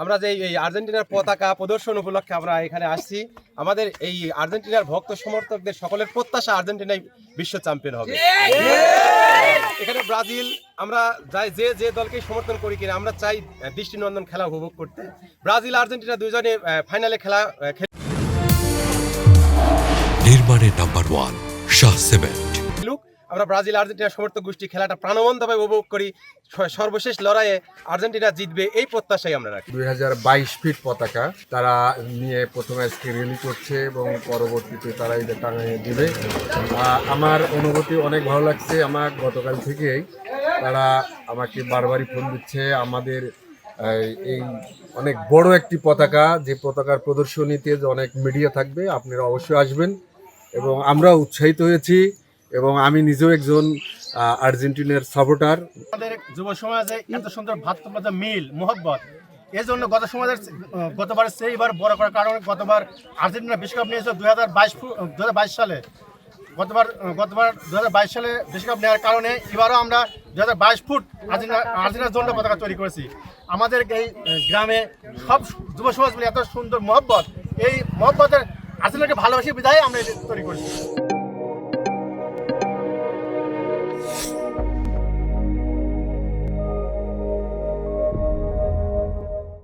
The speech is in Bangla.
আমরা যে এই আর্জেন্টিনার পতাকা প্রদর্শন উপলক্ষে আমরা এখানে আসছি। আমাদের এই আর্জেন্টিনার ভক্ত সমর্থকদের সকলের প্রত্যাশা আর্জেন্টিনাই বিশ্ব চ্যাম্পিয়ন হবে। এখানে ব্রাজিল আমরা যাই যে যে দলকেই সমর্থন করি কিনা আমরা চাই দৃষ্টিনন্দন খেলা উপভোগ করতে। ব্রাজিল আর্জেন্টিনা দুইজনে ফাইনালে নির্মাণের নাম্বার 1 শাহ সিমেন্ট। আমরা ব্রাজিল আর্জেন্টিনা সমর্থক গোষ্ঠী খেলাটা প্রাণবন্তভাবে উপভোগ করি। সর্বশেষ লড়াইয়ে আর্জেন্টিনা জিতবে এই প্রত্যাশাই আমরা রাখি। 2022 ফিট পতাকা তারা নিয়ে প্রথমে আজকে র্যালি করছে এবং পরবর্তীতে তারা এটা টাঙিয়ে দিবে। আমার অনুভূতি অনেক ভালো লাগছে। আমার গতকাল থেকেই তারা আমাকে বারবারই ফোন দিচ্ছে। আমাদের এই অনেক বড় একটি পতাকা, যে পতাকার প্রদর্শনীতে যে অনেক মিডিয়া থাকবে, আপনারা অবশ্যই আসবেন এবং আমরা উৎসাহিত হয়েছি এবং আমি নিজেও একজন আর্জেন্টিনার সাপোর্টার। আমাদের যুব সমাজে এত সুন্দর ভ্রাতৃত্ব মিল মোহব্বত, এই জন্য গতবার সেই এবার বড় করার কারণে গতবার আর্জেন্টিনা বিশ্বকাপ নিয়েছিল 2022 সালে। গতবার 2022 সালে বিশ্বকাপ নেওয়ার কারণে এবারও আমরা 2022 ফুট আর্জেন্টিনার জন্য পতাকা তৈরি করেছি। আমাদের এই গ্রামে সব যুব সমাজ মিলে এত সুন্দর মহব্বত, এই মহব্বতের আর্জেন্টিনাকে ভালোবাসি বিধায় আমরা তৈরি করেছি।